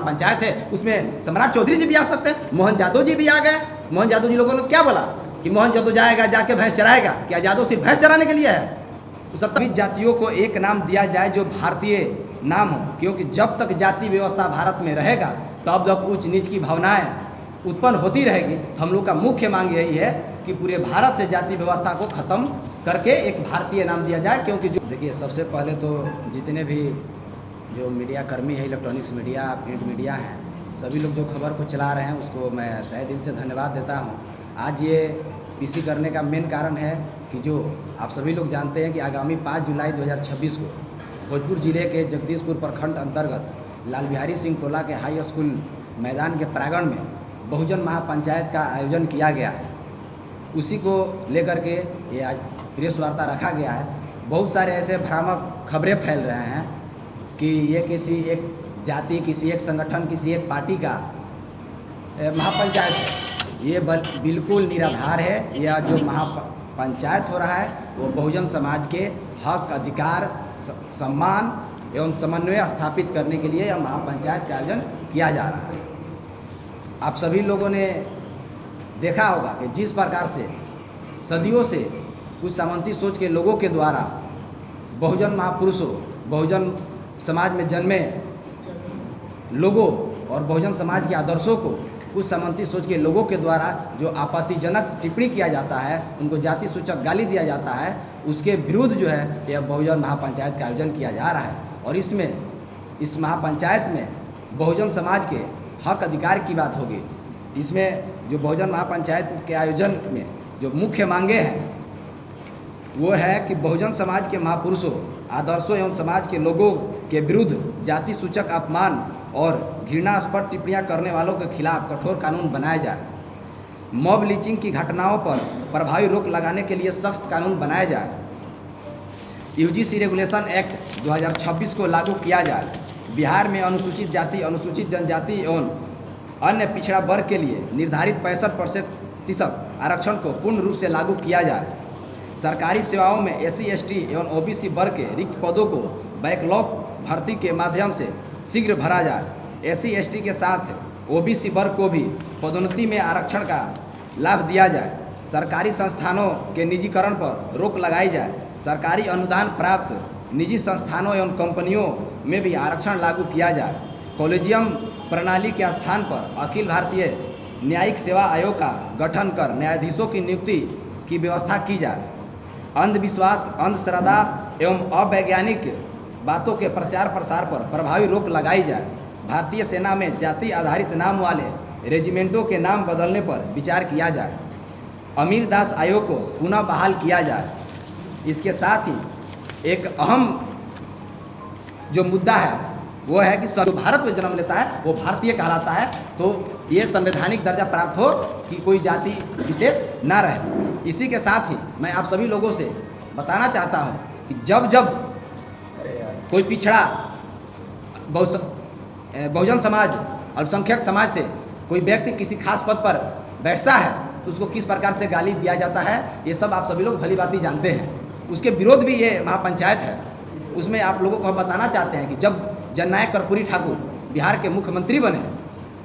महापंचायत है, उसमें सम्राट चौधरी जी भी आ सकते हैं, मोहन यादव जी भी आ गए। मोहन यादव जी लोगों ने क्या बोला कि मोहन यादव जाएगा, जाके भैंस चराएगा। क्या यादव सिर्फ भैंस चराने के लिए है? तो सभी जातियों को एक नाम दिया जाए जो भारतीय नाम हो, क्योंकि जब तक जाति व्यवस्था भारत में रहेगा तब तक उच्च नीच की भावनाएं उत्पन्न होती रहेगी। हम लोग का मुख्य मांग यही है कि पूरे भारत से जाति व्यवस्था को ख़त्म करके एक भारतीय नाम दिया जाए। क्योंकि जो देखिए, सबसे पहले तो जितने भी जो मीडिया कर्मी है, इलेक्ट्रॉनिक्स मीडिया, प्रिंट मीडिया हैं, सभी लोग जो खबर को चला रहे हैं उसको मैं तहे दिल से धन्यवाद देता हूं। आज ये पीसी करने का मेन कारण है कि जो आप सभी लोग जानते हैं कि आगामी 5 जुलाई 2026 को भोजपुर जिले के जगदीशपुर प्रखंड अंतर्गत लाल बिहारी सिंह टोला के हाई स्कूल मैदान के प्रांगण में बहुजन महापंचायत का आयोजन किया गया है। उसी को लेकर के ये आज प्रेस वार्ता रखा गया है। बहुत सारे ऐसे भ्रामक खबरें फैल रहे हैं कि ये किसी एक जाति, किसी एक संगठन, किसी एक पार्टी का महापंचायत है। ये बिल्कुल निराधार है। यह जो महापंचायत हो रहा है वो बहुजन समाज के हक, अधिकार, सम्मान एवं समन्वय स्थापित करने के लिए यह महापंचायत का आयोजन किया जा रहा है। आप सभी लोगों ने देखा होगा कि जिस प्रकार से सदियों से कुछ सामंती सोच के लोगों के द्वारा बहुजन महापुरुषों, बहुजन समाज में जन्मे लोगों और बहुजन समाज के आदर्शों को कुछ सामंती सोच के लोगों के द्वारा जो आपत्तिजनक टिप्पणी किया जाता है, उनको जाति सूचक गाली दिया जाता है, उसके विरुद्ध जो है यह बहुजन महापंचायत का आयोजन किया जा रहा है। और इसमें इस महापंचायत में बहुजन समाज के हक अधिकार की बात होगी। इसमें जो बहुजन महापंचायत के आयोजन में जो मुख्य मांगे हैं वो है कि बहुजन समाज के महापुरुषों, आदर्शों एवं समाज के लोगों के विरुद्ध जाति सूचक अपमान और घृणास्पद टिप्पणियां करने वालों के खिलाफ कठोर कानून बनाया जाए। मॉब लिंचिंग की घटनाओं पर प्रभावी रोक लगाने के लिए सख्त कानून बनाया जाए। यूजीसी रेगुलेशन एक्ट 2026 को लागू किया जाए। बिहार में अनुसूचित जाति, अनुसूचित जनजाति एवं अन्य पिछड़ा वर्ग के लिए निर्धारित 65% आरक्षण को पूर्ण रूप से लागू किया जाए। सरकारी सेवाओं में SC, ST एवं OBC वर्ग के रिक्त पदों को बैकलॉग भर्ती के माध्यम से शीघ्र भरा जाए। SC, ST के साथ OBC वर्ग को भी पदोन्नति में आरक्षण का लाभ दिया जाए। सरकारी संस्थानों के निजीकरण पर रोक लगाई जाए। सरकारी अनुदान प्राप्त निजी संस्थानों एवं कंपनियों में भी आरक्षण लागू किया जाए। कॉलेजियम प्रणाली के स्थान पर अखिल भारतीय न्यायिक सेवा आयोग का गठन कर न्यायाधीशों की नियुक्ति की व्यवस्था की जाए। अंधविश्वास, अंधश्रद्धा एवं अवैज्ञानिक बातों के प्रचार प्रसार पर प्रभावी रोक लगाई जाए। भारतीय सेना में जाति आधारित नाम वाले रेजिमेंटों के नाम बदलने पर विचार किया जाए। अमीर दास आयोग को पुनः बहाल किया जाए। इसके साथ ही एक अहम जो मुद्दा है वो है कि जो भारत में जन्म लेता है वो भारतीय कहलाता है, तो ये संवैधानिक दर्जा प्राप्त हो कि कोई जाति विशेष ना रहे। इसी के साथ ही मैं आप सभी लोगों से बताना चाहता हूँ कि जब जब कोई पिछड़ा बहुजन समाज, अल्पसंख्यक समाज से कोई व्यक्ति किसी खास पद पर बैठता है तो उसको किस प्रकार से गाली दिया जाता है, ये सब आप सभी लोग भली भांति जानते हैं। उसके विरोध भी ये महापंचायत है। उसमें आप लोगों को हम बताना चाहते हैं कि जब जननायक कर्पूरी ठाकुर बिहार के मुख्यमंत्री बने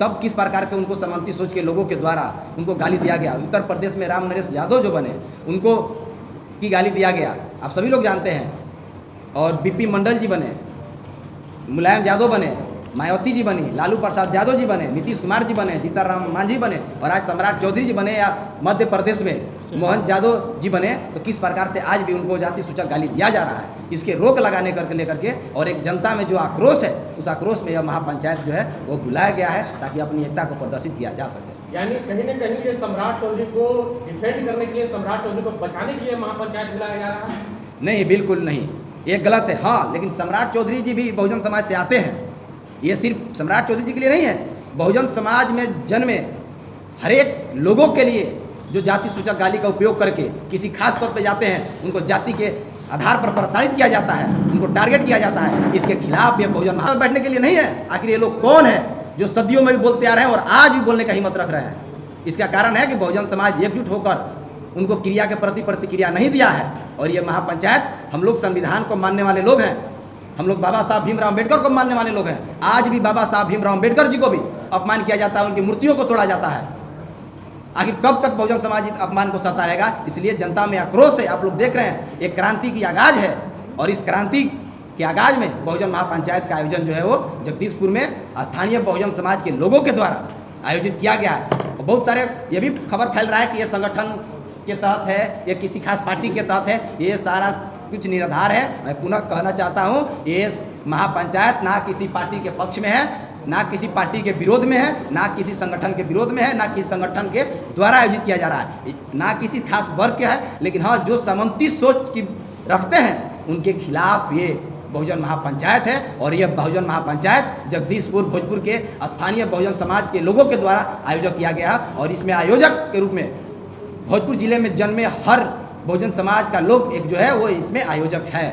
तब किस प्रकार के उनको सामंती सोच के लोगों के द्वारा उनको गाली दिया गया। उत्तर प्रदेश में राम नरेश यादव जो बने उनको की गाली दिया गया, आप सभी लोग जानते हैं। और BP मंडल जी बने, मुलायम यादव बने, मायावती जी बनी, लालू प्रसाद यादव जी बने, नीतीश कुमार जी बने, सीताराम मांझी बने और आज सम्राट चौधरी जी बने, या मध्य प्रदेश में मोहन यादव जी बने, तो किस प्रकार से आज भी उनको जाति सूचक गाली दिया जा रहा है। इसके रोक लगाने करके लेकर के और एक जनता में जो आक्रोश है उस आक्रोश में यह महापंचायत जो है वो बुलाया गया है ताकि अपनी एकता को प्रदर्शित किया जा सके। यानी कहीं न कहीं ये सम्राट चौधरी को डिफेंड करने के लिए, सम्राट चौधरी को बचाने के लिए महापंचायत बुलाया जा रहा है? नहीं, बिल्कुल नहीं, ये गलत है। हाँ, लेकिन सम्राट चौधरी जी भी बहुजन समाज से आते हैं। ये सिर्फ सम्राट चौधरी जी के लिए नहीं है, बहुजन समाज में जन्मे हर एक लोगों के लिए जो जाति सूचक गाली का उपयोग करके किसी खास पद पर जाते हैं, उनको जाति के आधार पर प्रताड़ित किया जाता है, उनको टारगेट किया जाता है। इसके खिलाफ ये बहुजन महासभा बैठने के लिए नहीं है। आखिर ये लोग कौन है जो सदियों में भी बोलते आ रहे हैं और आज भी बोलने का हिम्मत रख रहे हैं? इसका कारण है कि बहुजन समाज एकजुट होकर उनको क्रिया के प्रति प्रतिक्रिया नहीं दिया है। और ये महापंचायत, हम लोग संविधान को मानने वाले लोग हैं, हम लोग बाबा साहब भीमराव अम्बेडकर को मानने वाले लोग हैं। आज भी बाबा साहब भीमराव अम्बेडकर जी को भी अपमान किया जाता है, उनकी मूर्तियों को तोड़ा जाता है। आखिर कब तक बहुजन समाज इस अपमान को सहता रहेगा? इसलिए जनता में आक्रोश है। आप लोग देख रहे हैं एक क्रांति की आगाज है, और इस क्रांति के आगाज में बहुजन महापंचायत का आयोजन जो है वो जगदीशपुर में स्थानीय बहुजन समाज के लोगों के द्वारा आयोजित किया गया है। और बहुत सारे ये भी खबर फैल रहा है कि ये संगठन के तहत है, ये किसी खास पार्टी के तहत है। ये सारा कुछ निराधार है। मैं पुनः कहना चाहता हूँ, ये महापंचायत ना किसी पार्टी के पक्ष में है, ना किसी पार्टी के विरोध में है, ना किसी संगठन के विरोध में है, ना किसी संगठन के द्वारा आयोजित किया जा रहा है, ना किसी खास वर्ग के है। लेकिन हाँ, जो सामंती सोच की रखते हैं उनके खिलाफ ये बहुजन महापंचायत है। और यह बहुजन महापंचायत जगदीशपुर भोजपुर के स्थानीय बहुजन समाज के लोगों के द्वारा आयोजन किया गया है। और इसमें आयोजक के रूप में भोजपुर जिले में जन्मे हर बहुजन समाज का लोग एक जो है वो इसमें आयोजक है।